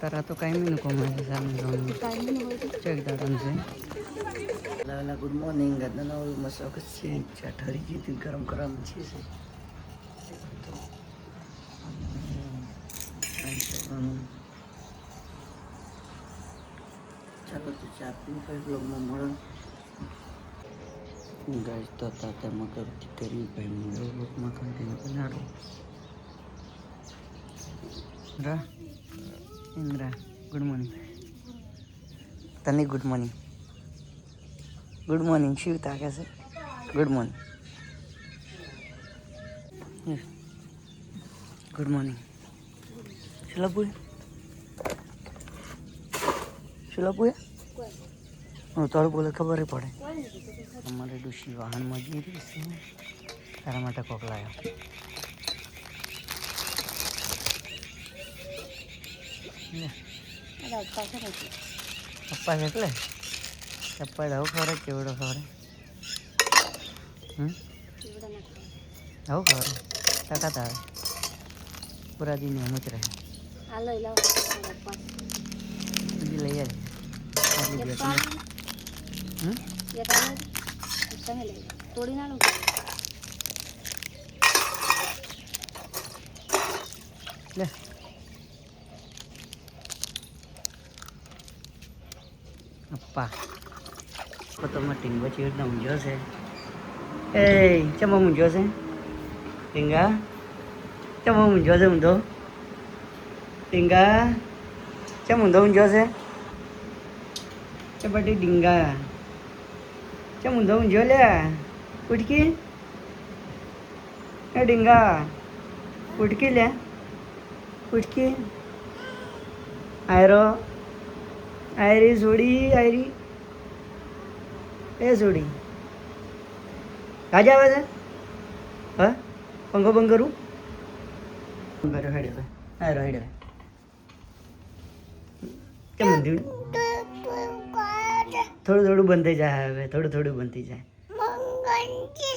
તારા તો કાંઈ નું કમાય સામે ચેક દાડમ છે લાલા ગુડ મોર્નિંગ ગદના મસાક છે ચાઠરી જીતી ગરમ ગરમ છે ચાલો તો ચા પીને ફરી બ્લોગમાં મળો ગાઈસ તો તાતા મગર કરી ભાઈ મળો બ્લોગમાં કન્ટિન્યુ બનાડો રા ઇન્દ્રા ગુડ મોર્નિંગ તને ગુડ મોર્નિંગ શિવ તાકે છે ગુડ મોર્નિંગ ગુડ મોર્નિંગ શિલાપુ હું તારું બોલે ખબર પડે અમારે ડુશી વાહનમાં જઈ રહી છે તારા માટે કોક લાવ્યો પપ્પા છે એટલે પપ્પા આવું ખબર કેવડો ખબર આવું ખબર તાકાત આવે પૂરા દિન એમ જ રહે બીજી લઈ આવે તોડી ના લે અપ્પા પોતામાં ટીંગો ચીડના ઊંઝો છે એ ચમો ઊંઝો છે ટીંગા ચમો ઊંઝો છે ઊંધો ટીંગા ચમ ઊંઝો છે ચપટી ડીંગા ચમ ઊંઝો લે ઉઠકી એ ડીંગા ઉઠકી લે ઉઠકી આયરો આયરી સોડી આયરી એ સોડી કાજા આવે છે હા પંખો બંધ કરું બંધ હેડે આયરો હેડે કેમ થયું થોડું બંધ થઈ જાય હવે થોડું બંધ થઈ જાય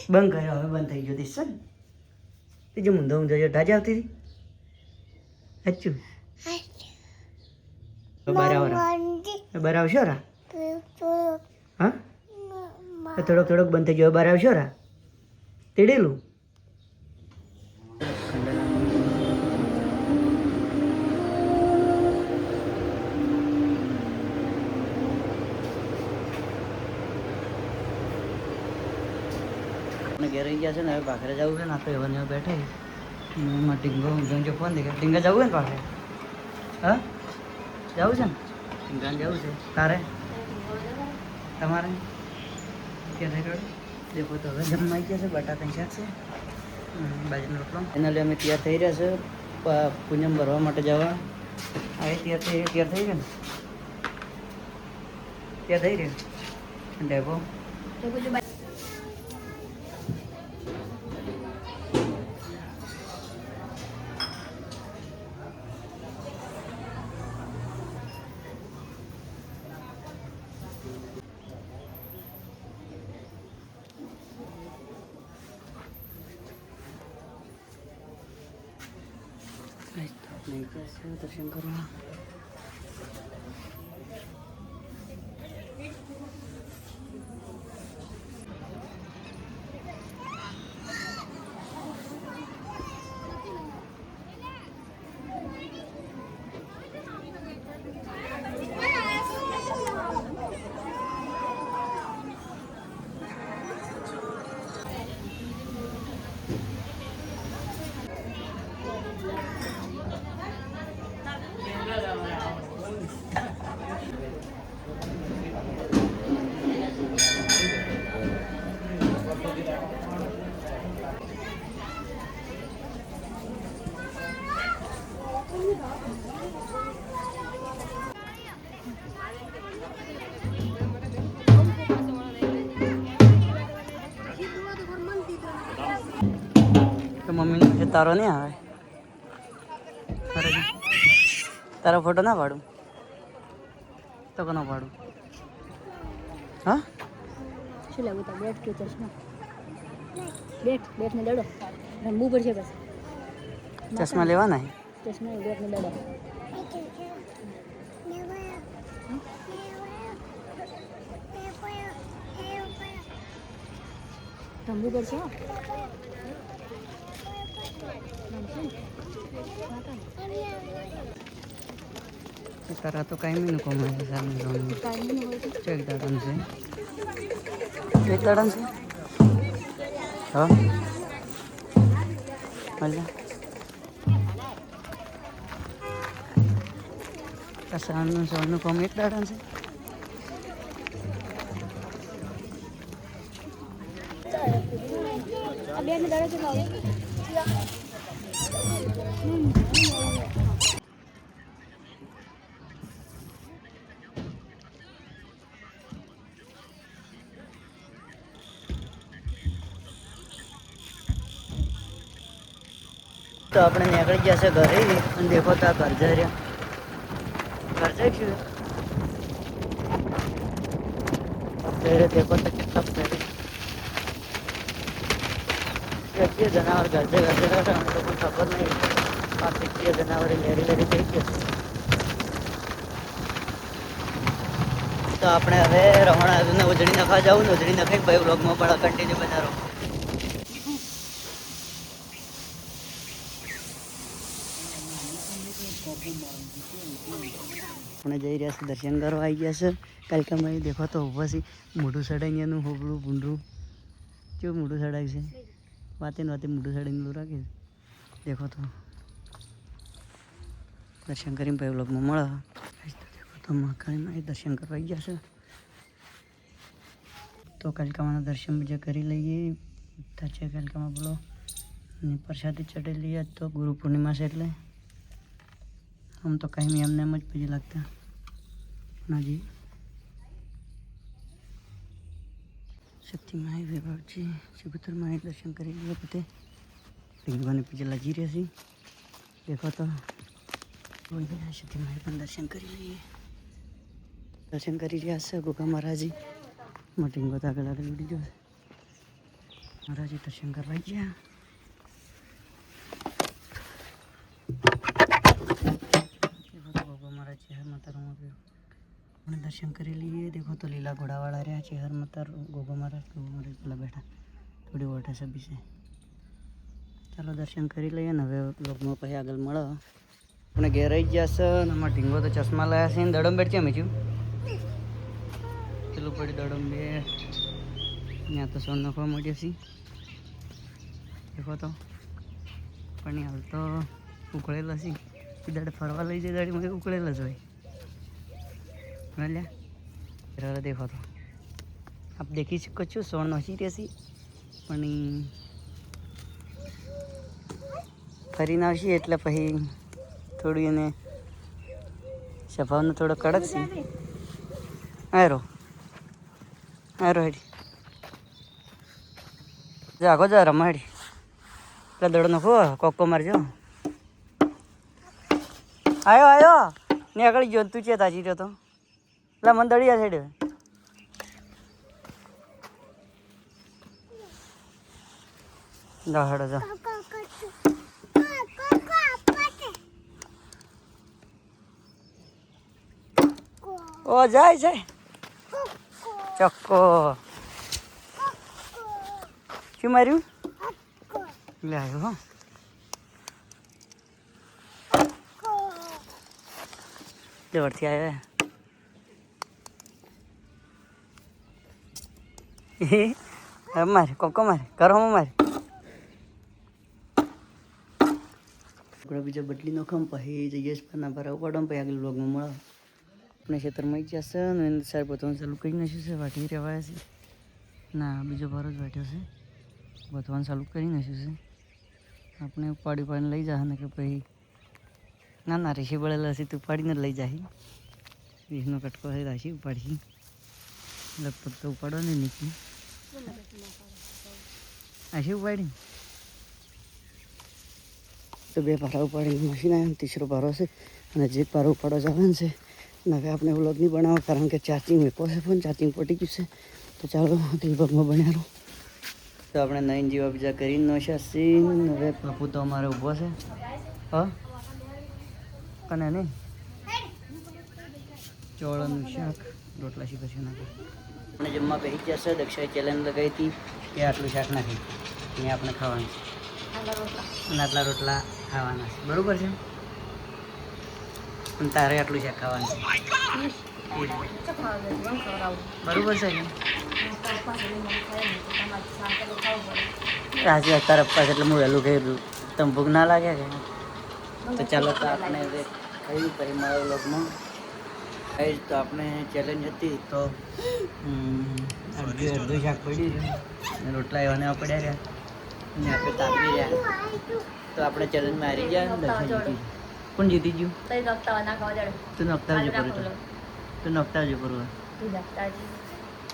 બંધ કર્યો હવે બંધ થઈ ગયો દિસ બીજું ઊંધો ઊંધો ઢાજા આવતી હતી અચ્છું બહાર આવશો રા હા થોડોક બંધ થઈ ગયો બહાર આવશો રા તેડેલું ઘેર રહી ગયા છે ને હવે ભાખરે જવું છે ને આપણે એવા ને બેઠા એમાં ટીંગો ઊંઝો ફોન દેખાય ટીંગા જવું ને ભાખરે હા જવું છે ને ટીંગાને જવું છે તારે તમારે ક્યાં થઈ રહ્યો દેખો તો હવે જમવા આવી ગયા છે બટાકાની શાક છે બાજરીનો રોટલો એના લીધે અમે તૈયાર થઈ રહ્યા છે પૂનમ ભરવા માટે જવા હવે તૈયાર થઈ ગયો ને તૈયાર થઈ રહ્યો ડેપો દર્શન કરવા મમ્મી તારો નહીં આવે તારો ફોટો ના પાડું તો કોનો પાડું હા શું લાવું તા બેટ કે ચશ્મા બેટ ને દડો રમવું પડશે બસ ચશ્મા લેવાના ચશ્મા બેટ ને દડો રમવું પડશે હો. તારા તો કાંઈ નું કમાય છે સામે રમવું. ટાઈમિંગ હોય તો એક દાડમ છે. એક દાડમ છે. હા અલ્યા સાનું કામ એક દાડમ છે. આ બેને દાડે કેટલો આવે? તો આપણે નીકળી ગયા છે ઘરે અને દેખો તો આ ઘર જઈ રહ્યા. ઘર જઈ શું દેખો તો કેટલા ફેરી જનાવર ઘર જઈ ઘર જઈ અમને તો કોઈ ખબર નહીં. આ કેટલી જનાવરે લેરી લેરી થઈ ગયો. તો આપણે હવે રમણ ઉજળી નખા જવું ને ઉજળી નખાઈ ભાઈ વ્લોગમાં પણ કન્ટિન્યુ બનાવો. આપણે જઈ રહ્યા છે દર્શન કરવા આવી ગયા છે. કાલકામાં દેખો તો ઊભા છે મોઢું સડાઈનું હોબળું ભૂંડરું કેવું મોઢું સડાય છે. વાતે ને વાતે મોઢું સડાઈને રાખે દેખો તો. દર્શન કરીને ભાઈ વ્લોગમાં મળે. દેખો તો મહાકાળીમાં દર્શન કરવા આવી ગયા છે. તો કાલકામાના દર્શન બીજા કરી લઈએ. છે કાલકામાં બોલો અને પ્રસાદી ચડી લઈએ. તો ગુરુ પૂર્ણિમા છે એટલે આમ તો કાંઈ એમને એમ જ પછી લાગતા નાજી. શક્તિમાં વિભાવજી શિવપુત્રમાં દર્શન કરી લઈએ. પોતે ભીંગવાને પછી લાગી રહ્યા છીએ. દેખો તો શક્તિમાં પણ દર્શન કરી લઈએ. દર્શન કરી રહ્યા છે ગોગા મહારાજી. મોટીંગો તો આગળ આગળ ઉડી ગયો. મહારાજી દર્શન કરવા ગયા. આપણે દર્શન કરી લઈએ. દેખો તો લીલા ઘોડાવાળા રહ્યા છે. હર મતર ગોગા મહારાજ પેલા બેઠા થોડી ઓઠા સભી છે. ચાલો દર્શન કરી લઈએ ને હવે બ્લોગમાં પછી આગળ મળો. આપણે ઘેર આવી ગયા છે અને અમારા ઢીંગો તો ચશ્મા લાવ્યા છે. દડમ બેઠ છે અમે છું પેલું પડી દડમ બે ત્યાં તો સોન નાખવા માંડ્યો છે. દેખો તો પણ હાલ તો ઉકળેલા છે. દાડે ફરવા લઈ જાય દાડીમાં ઉકળેલા જ હોય. લ્યા દેખો તો આપ દેખી શકો છો સોણ નોસી રહેશે પણ ફરીને આવશે એટલે પછી થોડું એને સ્વભાવનો થોડો કડક છે. હારો હારો હેડી જાગો જા રમા હેડી પેલા દડો નાખો કોકો મારજો. આવ્યો આવ્યો નીકળી ગયો તું છે તાજી રહ્યો તો એટલે મને દડિયા સાઈડ દહાડો જા. ઓ જાય જાય ચોખ્ખો શું માર્યું લે આવ્યો હો. દોડથી આવ્યા મારે કોકો મારે ઘરમાં મારે આપણે બીજા બદલી નો ખમ પછી જઈએ પાના ભરાવું પડો પછી આગળ બ્લોગમાં મળો. આપણે ખેતરમાં આવી જશે ને સાહેબ બધવાનું ચાલુ કરી નાખ્યું છે. વાટી રહેવાયા છે ના બીજો ભારો જ વાટ્યો છે. બધવાનું ચાલુ કરી નાખ્યું છે. આપણે ઉપાડી પાડીને લઈ જા ને કે પછી ના ના રેસી બળેલા હશે તું ઉપાડીને જ લઈ જાય. વીસનો કટકો છે રાશી ઉપાડી લગભગ તો ઉપાડવાની નીકળી આશી ઉપાડી તો બે ભારા ઉપાડી મશીન આવ્યા. ત્રીસરો ભારો છે અને જે ભારો ઉપાડવા જવાનું છે અને હવે આપણે વ્લોગ નહીં બનાવો કારણ કે ચાર્જિંગ મૂકો છે ફોન ચાર્જિંગ પટી ગયું છે. તો ચાલો વ્લોગમાં બનાવો. તો આપણે નવીન જેવા બીજા કરીને નો છે સીન. હવે બાપુ તો અમારે ઊભો છે હા કને નહીં ચોળાનું શાક રોટલા શીખે છે. આપણે જમવા બેસી જશે. દક્ષાએ ચેલેન્જ લગાવી હતી કે આટલું શાક નાખી ને આપણે ખાવાનું છે અને આટલા રોટલા ખાવાના છે બરાબર છે અને તારે આટલું શાક ખાવાનું છે એ રીતે. બરાબર છે કે આજે અત્યારે અપાસ એટલે હું વહેલું કહી દઉં તમે ભૂખ ના લાગે કે તો ચાલો તો આપણે હવે કહ્યું પછી મારા વ્લોગમાં કઈ તો આપણે ચેલેન્જ હતી તો અડધું શાક પડી રહ્યું અને રોટલા એવા ને એવા પડ્યા રહ્યા અને આપણે તાપી રહ્યા તો આપણે ચેલેન્જમાં હારી ગયા ને દર્શન જીતી કોણ જીતી ગયું તું નખતા આવજો પૂરું તું નખતા આવજો પૂરું